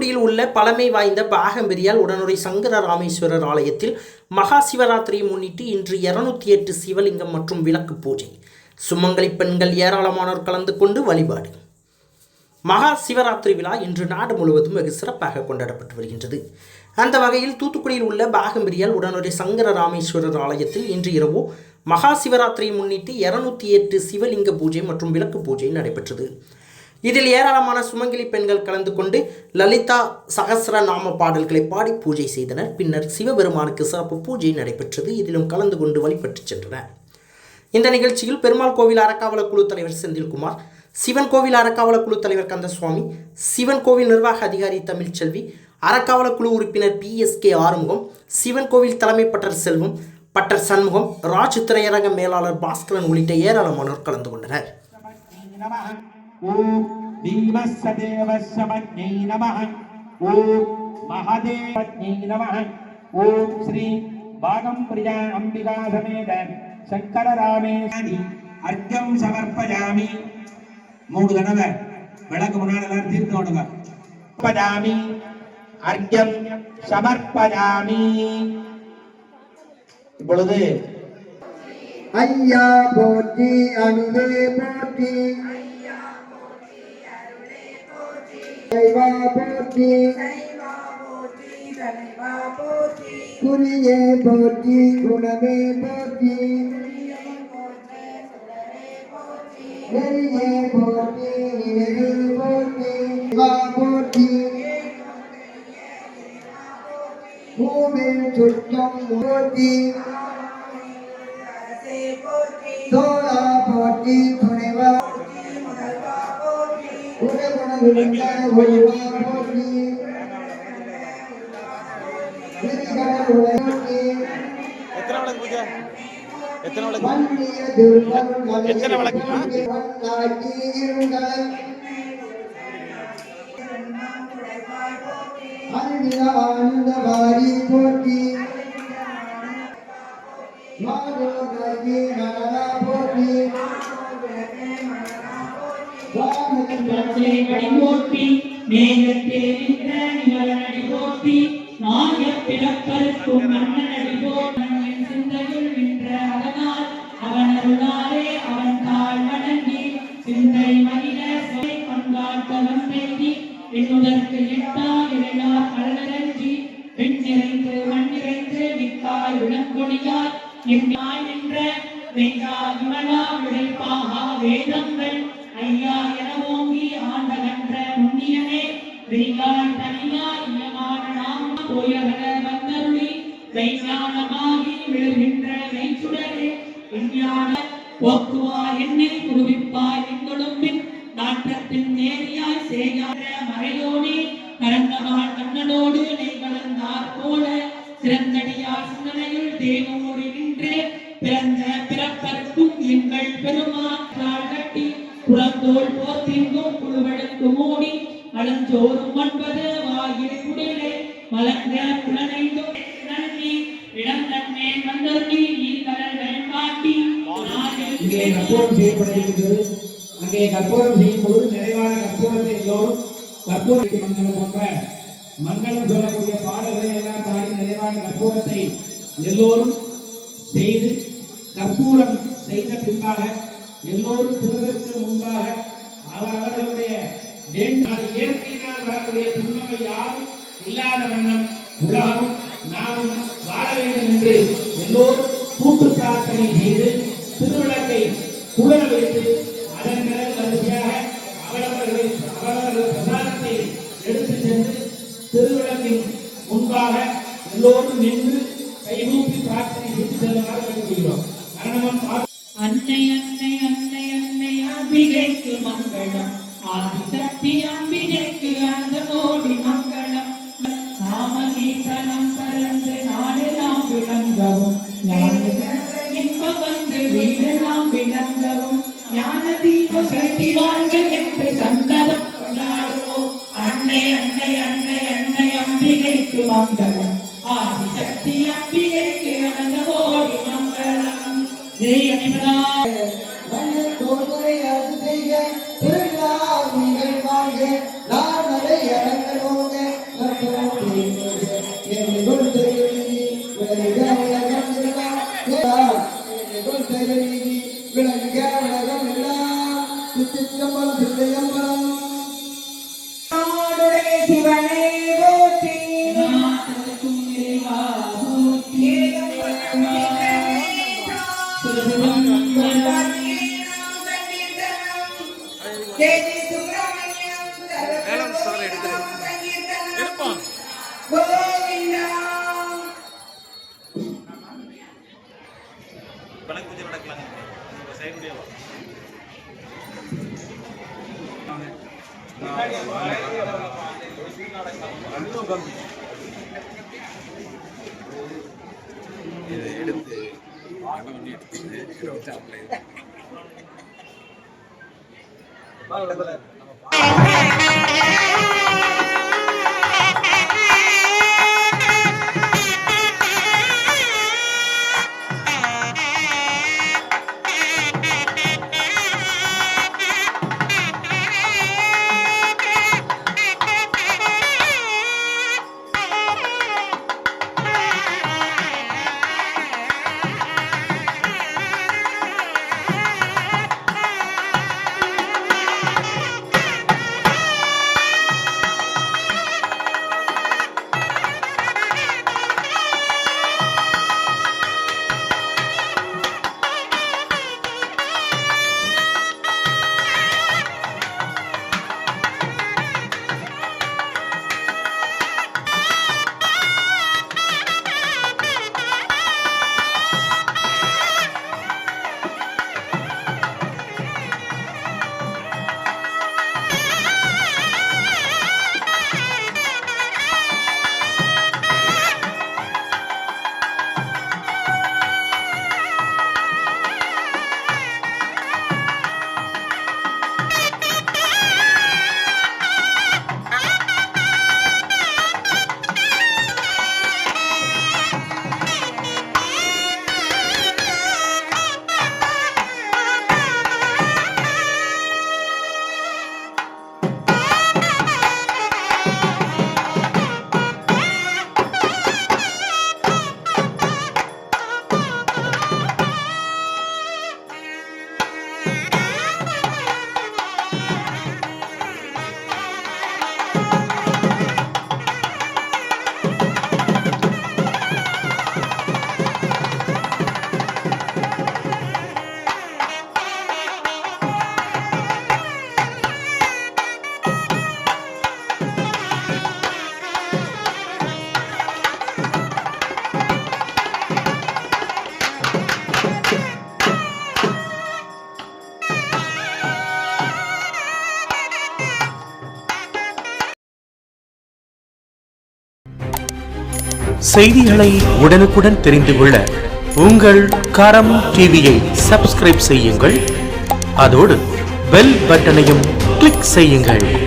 தூத்துக்குடியில் உள்ள பழமை வாய்ந்த பாகம்பிரியால் உடனுறை சங்கர ராமேஸ்வரர் ஆலயத்தில் மகா சிவராத்திரியை முன்னிட்டு இன்று 208 சிவலிங்கம் மற்றும் விளக்கு பூஜை. சுமங்கலி பெண்கள் ஏராளமானோர் கலந்து கொண்டு வழிபாடு. மகா சிவராத்திரி விழா இன்று நாடு முழுவதும் வெகு சிறப்பாக கொண்டாடப்பட்டு வருகின்றது. அந்த வகையில் தூத்துக்குடியில் உள்ள பாகம்பிரியால் உடனுறை சங்கர ராமேஸ்வரர் ஆலயத்தில் இன்று இரவு மகா சிவராத்திரியை முன்னிட்டு 208 சிவலிங்க பூஜை மற்றும் விளக்கு பூஜை நடைபெற்றது. இதில் ஏராளமான சுமங்கலி பெண்கள் கலந்து கொண்டு லலிதா சகஸ்ர நாம பாடல்களை பாடி பூஜை செய்தனர். பின்னர் சிவபெருமானுக்கு சிறப்பு பூஜை நடைபெற்றது. இதிலும் கலந்து கொண்டு வழிபட்டு சென்றனர். இந்த நிகழ்ச்சியில் பெருமாள் கோவில் அறக்காவல குழு தலைவர் செந்தில்குமார், சிவன் கோவில் அறக்காவல குழு தலைவர் கந்தசுவாமி, சிவன் கோவில் நிர்வாக அதிகாரி தமிழ்ச்செல்வி, அறக்காவல குழு உறுப்பினர் PSK ஆறுமுகம், சிவன் கோவில் தலைமை பட்டர் செல்வம், பட்டர் சண்முகம், ராஜ் திரையரங்க மேலாளர் பாஸ்கரன் உள்ளிட்ட ஏராளமானோர் கலந்து கொண்டனர். ஓம் பீமஸ்ஸ தேவஸ்ஸ மன்யை நமः. ஓம் மகாதேவத்யை நமः. ஓம் ஸ்ரீ பாகம்பிரியா அம்பிகா சமேத சங்கர ராமேஸ்வரி அர்க்கம் சமர்ப்பயாமி. 3 தடவை விளக்கு முன்னாடி எல்லாரும் தீர்த்து ஓடுங்க. பஜாமி அர்க்கம் சமர்ப்பயாமி. இப்பொழுது ஐயா போற்றி அன்பே போற்றி குறியே போற்றி குணமே போற்றி நெறியே போற்றி நினைவு போற்றி போற்றி பூமில் சுற்றம் போற்றி தோழா போற்றி துணைவா ஆனந்தவாரி போற்றி மாதோகி நலனா போற்றி போற்றி நேயத்தே நின்ற நிவலனடி போற்றி நாய பிறப்பருக்கும் மன்னனடி போற்றி என் சிந்தையில் நின்ற அதனால் அவன் அருளாலே அவன் தாழ் வணங்கி சிந்தை மகிழ சொலை கொண்டாட்ட வந்தேதி என்னுதற்கு எட்டா இறையார் கலரஞ்சி பெண் நிறைந்து மண் நிறைந்து நிற்காய் விளங்கொழியார் எம்மாய் நின்ற வெங்கா விமலா விளைப்பாகா வேதங்கள் ஐயா என ஓங்கி ஆண்டகன்ற முன்னியனே வெய்யாய் தனியாய் இயமான நாம் போயகல வந்தருளி வைஞானமாகி விழுகின்ற வைச்சுடரே விஞ்ஞான போக்குவா என்னை குருவிப்பாய் எங்களும்பின் நாட்டத்தின் நேரியாய் சேயார மறையோனே கரந்தவாள் கண்ணனோடு நெய் கலந்தார் போல சிறந்தடியார் சிந்தனையில் தேனோடு நின்றே பிறந்த பிறப்பருக்கும் எங்கள் பெருமாள் கட்டி குளத்தோல் போத்திங்கும் குழுவழுக்கு மூடி அலஞ்சோறும் 9 வாயில் குடிலே மலர்ந்த குளனைந்தும் நன்றி இடம் தன்மே வந்தருளி நீ கடல்கள் காட்டி இங்கே கற்பூரம் செய்யப்படுகிறது. அங்கே கற்பூரம் செய்யும்போது நிறைவான கற்பூரத்தை எல்லோரும் கற்பூரத்தை மங்களம் போன்ற மங்களம் சொல்லக்கூடிய பாடல்களை எல்லாம் தாண்டி நிறைவான கற்பூரத்தை எல்லோரும் செய்து கற்பூரம் செய்த பின்பாக எல்லோரும் திருவதற்கு முன்பாக அவர்களுடைய இயற்கையினால் வரக்கூடிய துன்பங்கள் யாரும் இல்லாத வண்ணம் உலகம் நாம் வாழ வேண்டும் என்று எல்லோரும் கூட்டு பிரார்த்தனை செய்து திருவிளக்கை குளிர வைத்து அதன் பிறகு வரிசையாக அவரவர்கள் பிரசாதத்தை எடுத்து சென்று திருவிளக்கின் முன்பாக எல்லோரும் நின்று கைகூப்பி பிரார்த்தனை செய்து செல்லுமாறு கேட்டுக்கொள்கிறோம். அன்னை அன்னை அன்னை அன்னை அம்பிகைக்கு மங்களம் ஆதிசக்தி அம்பிகைக்கு அந்த கோடி மங்களம் நாமகீதனம் பறந்து நாடெல்லாம் விளங்கவும் இன்பம் வந்து வீடெல்லாம் விளங்கவும் ஞான தீபம் செலுத்தி வாழ்க என்று சங்கதம் கொண்டாடுவோம். அன்னை அன்னை அன்னை அன்னை அம்பிகைக்கு மங்களம் ஆதிசக்தி அம்பிகைக்கு அந்த கோடி மங்களம். ஜெய் அனிமலா திருவிழா உங்கள் வாழ்க நாமலை அரங்கனோக சிவனே போற்றி நாட்டுக்கும் இறைவா போற்றி. செய்திகளை உடனுக்குடன் தெரிந்து கொள்ள உங்கள் கரம் டிவியை சப்ஸ்கிரைப் செய்யுங்கள். அதோடு பெல் பட்டனையும் கிளிக் செய்யுங்கள்.